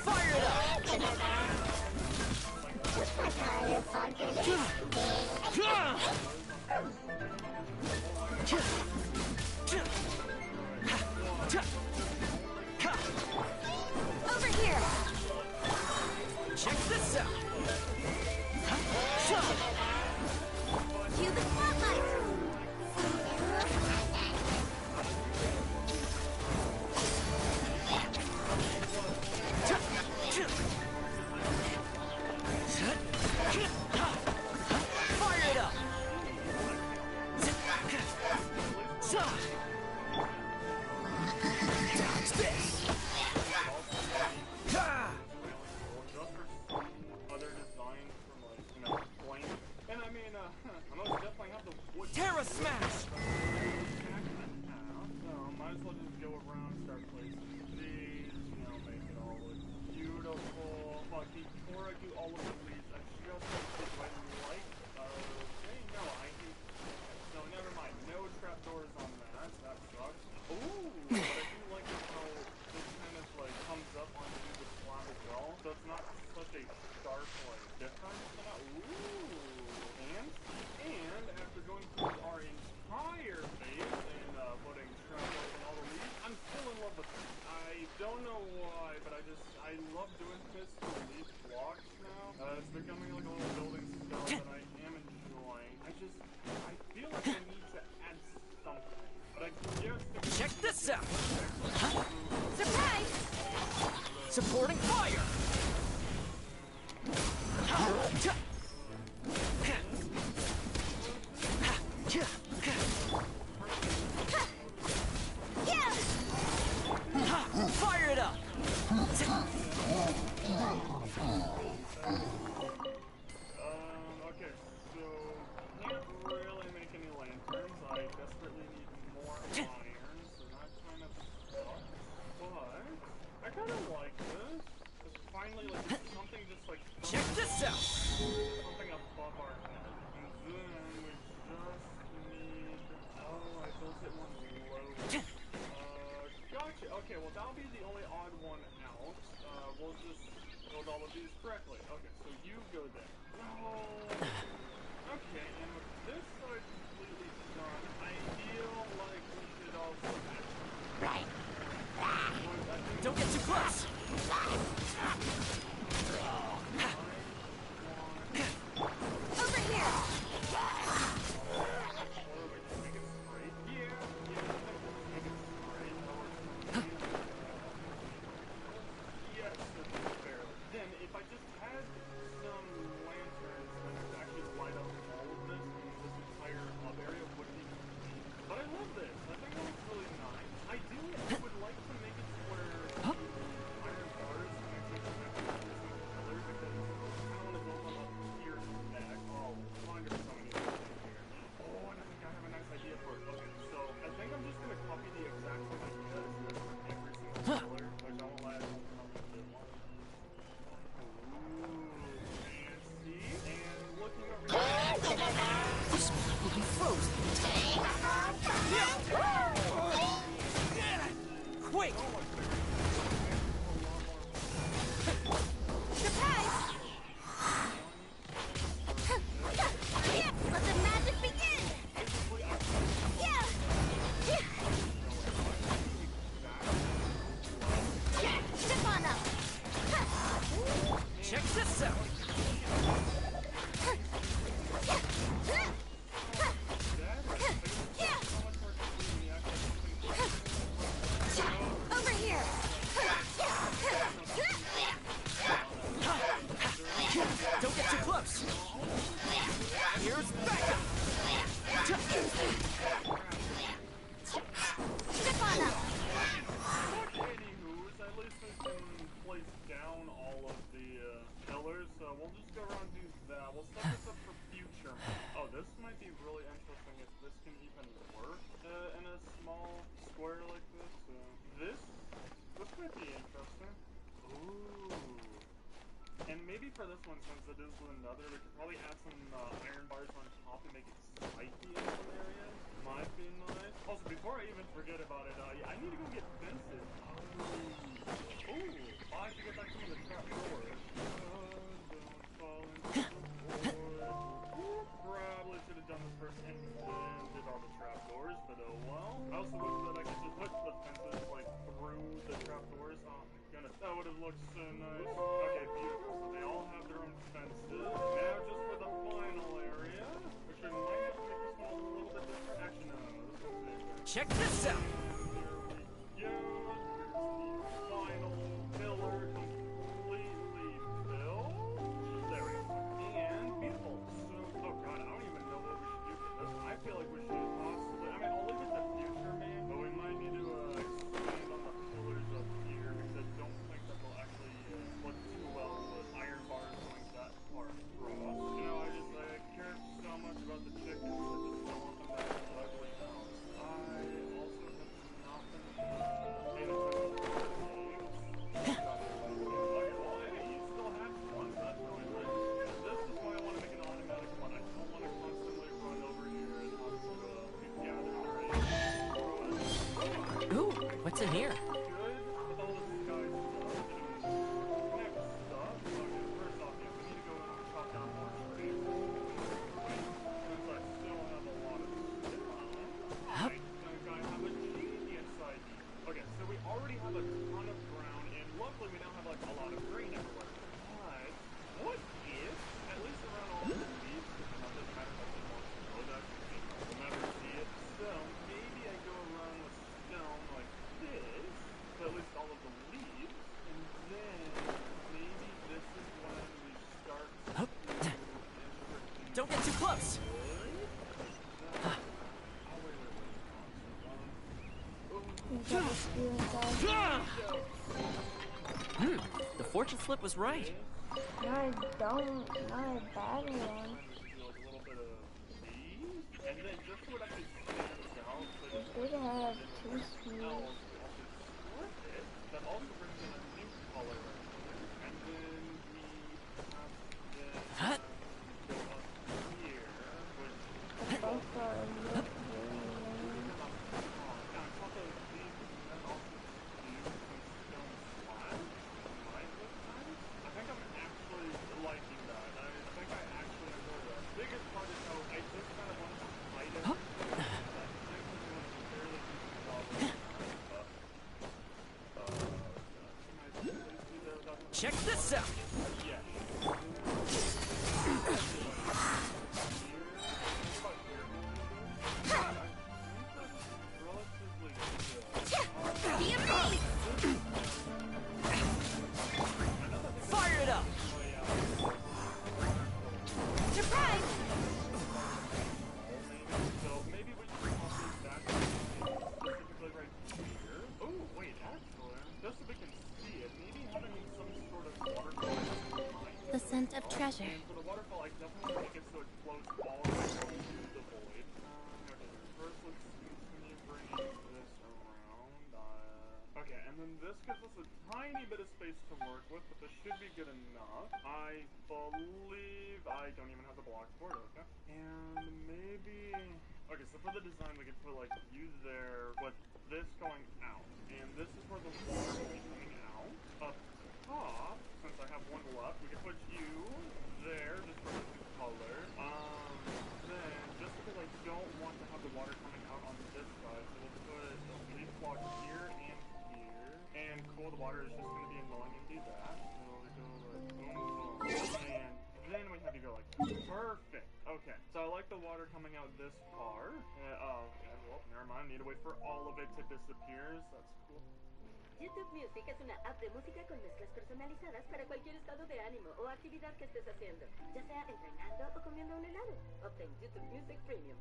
N: Fire it up! Fire it up!
O: Okay, so can't really make any lanterns. I desperately need more iron, so that kind of sucks. But I kind of like this. It's finally like there's something just like
N: check this out.
O: Something above our head, and then we just need. Oh, I built it one low. Gotcha. Okay, well that'll be the only odd one out. We'll just build all of these correctly. Okay, so you go there. Oh. Okay, and with this side completely done, I feel like we should also
N: Right. Don't get too close.
H: Over here!
O: Yes, barely. Then, if I just had some lanterns that could actually light up all of this, and this entire hub area would be complete. But I love this. I think that looks really nice. Ideally, I would like to make it to where iron bars can actually connect to different colors, because I kind of want to build one up here neck. Oh, 100% we need to do it here. Oh, and I think I have a nice idea for it. Okay, so I think I'm just going to copy the exact same idea as this for every single color, which I won't let
N: This will be frozen. Quick!
H: Surprise! Let the magic begin! Yeah! Step on up!
N: Check this out!
H: Over here!
N: Don't get too close! Here's backup!
H: Step on up!
O: Anywho's, at least we can place down all of the pillars, so we'll just go around and do that. We'll set this up for future. Oh, this might be really interesting if this can even work in a small square like this. This might be interesting. Ooh. And maybe for this one, since it is another, we could probably add some iron bars on top and make it spiky in some areas. Might be nice. Also, before I even forget about it, I need to go get fences. Ooh. I should get back to the trap doors. Don't fall into the void. Probably should have done this first and then did all the trap doors, but oh well. I also wish that I could just put the fences like through the trap doors. Oh my goodness, that would have looked so nice. Okay, beautiful. So they all have their own fences. Now just for the final area, which we might have to make this one a little bit different. Actually, no, this one's bigger.
N: Check this out!
O: There we go. Here's the final pillar completely built. There we go. And beautiful. So, oh god, I don't even know what we should do for this. I feel like we should possibly, I mean, I'll leave it to future me, but we might need to expand on the pillars up here, because I don't think that they'll actually look too well with iron bars going that far across. You know, I care so much about the chickens, I just don't want them to have an ugly house. I also have not been paying attention to the eggs. Okay, well, hey, you still have one, so that's really nice. And this is why I want to make an automatic one. I don't want to constantly run over here and have to keep gathering our eggs.
N: Ooh, what's in here?
O: Good with all this sky stuff. Next up, okay, first off, yeah, we need to go in and chop down more trees. Since I still have a lot of stuff, I think I have a genius idea. Okay, so we already have a ton of ground, and luckily we now have like a lot of green everywhere. But what if, at least around all the leaves, because it doesn't matter if I see more snow, that we'll never see it. So maybe I go around with stone like this.
N: The fortune flip was right.
F: Not a bad one.
O: And then just so it actually stands out, so
F: It did have 2 speeds.
O: That also brings in a new color right here. And then we have this go up here, which
F: Both are a little green.
O: on top of these, and then also do some stone slabs. I think I'm actually liking that. I think I actually enjoy that. Biggest part is how I just kind of wanted to hide it.
N: Check this out! Fire it up!
H: Surprise!
O: So maybe we should pop these back specifically right here. Oh, wait, actually, just so we can see it, maybe having some sort of waterfall.
B: The scent of treasure.
O: And for the waterfall, I definitely make it so it flows all the way down to the void. Okay, first let's continue bringing this around. Okay, and then this gives us a tiny bit of space to work with, but this should be good enough. I believe I don't even have the block for it, okay? And maybe... Okay, so for the design, we could put, like, you there with this going out. And this is where the water will be coming out. Up top, since I have one left, we can put you there, just for the new color. Then, just because I don't want to have the water coming out on this side, so we'll put a leaf block here and here. And cool, the water is just going to be annoying and do that. So we go like boom, boom. And then we have you go like that. Perfect. Okay, so I like the water coming out this far. Okay, well, never mind. Need to wait for all of it to disappear, so that's cool.
P: YouTube Music es una app de música con mezclas personalizadas para cualquier estado de ánimo o actividad que estés haciendo, ya sea entrenando o comiendo un helado. Obtén YouTube Music Premium.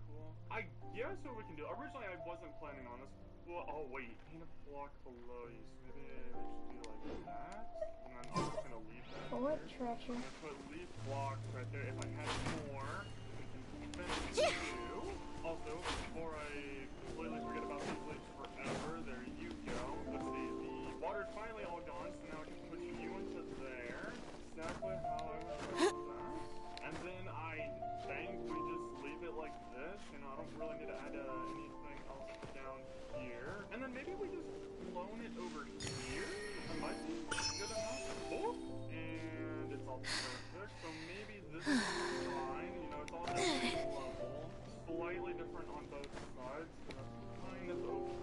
O: Cool. I guess what we can do. Originally, I wasn't planning on this. Well, oh wait, paint a block below you. So maybe we should do like that, and then I'm just gonna leave that.
F: What treasure?
O: I'm gonna put leaf blocks right there. If I had more, we can finish two. Also, before I completely forget about these leaves forever, there you go. Let's see, the water's finally all gone, so now I can put you into there. Exactly how I was doing that. And then I think we just leave it like this. You know, I don't really need to add anything else down here. And then maybe we just clone it over here. That might be good enough. Oh! And it's all perfect. So maybe this is fine. You know, it's all the same level. Slightly different on both sides. So that's kind of okay.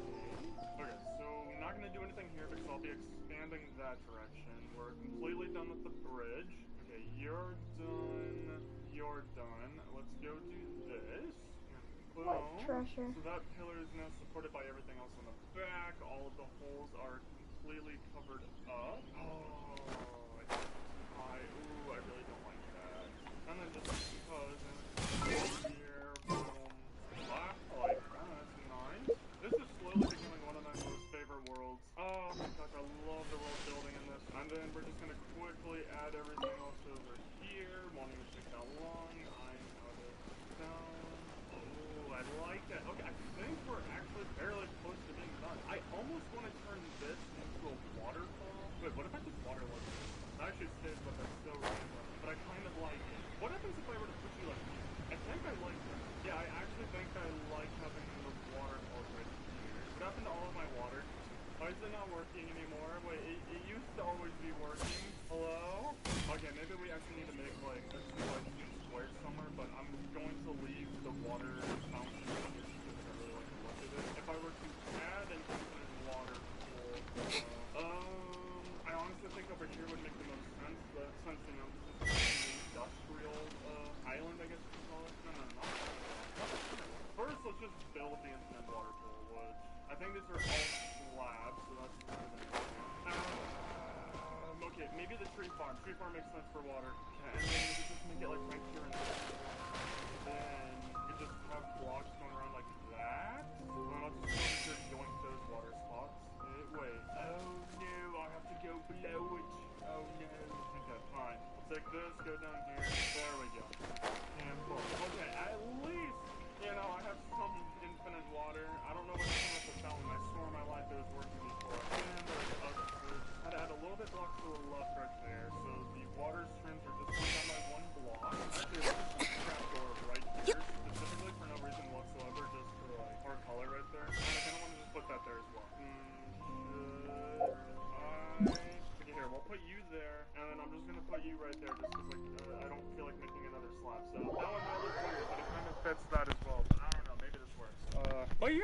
O: Okay, so I'm not going to do anything here because I'll be expanding that direction. We're completely done with the bridge. Okay, you're done. You're done. Let's go do this. Boom.
F: What treasure?
O: So that pillar is now supported by everything else on the back. All of the holes are completely covered up. Oh, I really don't like that. And then just because here, boom, I like that. That's nice. This is slowly becoming one of my most favorite worlds. Oh my gosh, I love the world building in this. And then we're just gonna quickly add everything else over here. Won't even take that long. I know this down. Oh, I like that. Okay, I think we're actually fairly close to being done. I almost want to turn this into a waterfall. Wait, what if I just water like this? That actually stays, but that's so random. But I kind of like it. What happens if I were to put you like here? I think I like that. Yeah, I actually think I like having the waterfalls right here. What happened to all of my water? Why is it not working anymore? Wait, it used to always be working. Hello? Okay, maybe we actually need to make like a square somewhere, but I'm going to leave the water fountain here because I really like the look of it. If I were to add an infinite water pool, I honestly think over here would make the most sense, but since, you know, this is an industrial island, I guess you could call it. No. First, let's just build the infinite water pool, which I think these are all slabs, so that's better than okay, maybe the tree farm. Tree farm makes sense for water. Okay, and then we could just make it like right here and there. Then we just have blocks going around like that. And then I'll just go over here join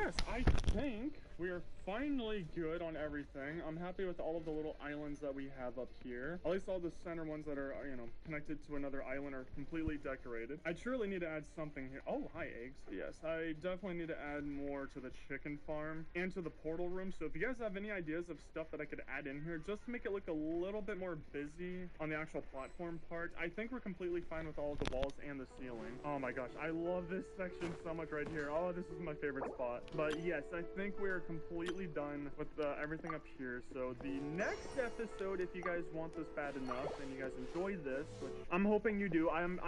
O: yes, I think we are finally good on everything. I'm happy with all of the little islands that we have up here. At least all the center ones that are, you know, connected to another island are completely decorated. I truly need to add something here. Oh, hi, eggs. Yes, I definitely need to add more to the chicken farm and to the portal room. So if you guys have any ideas of stuff that I could add in here just to make it look a little bit more busy on the actual platform part, I think we're completely fine with all of the walls and the ceiling. Oh my gosh, I love this section so much right here. Oh, this is my favorite spot. But yes, I think we're completely done with everything up here. So the next episode, if you guys want this bad enough and you guys enjoyed this, which I'm hoping you do, I'm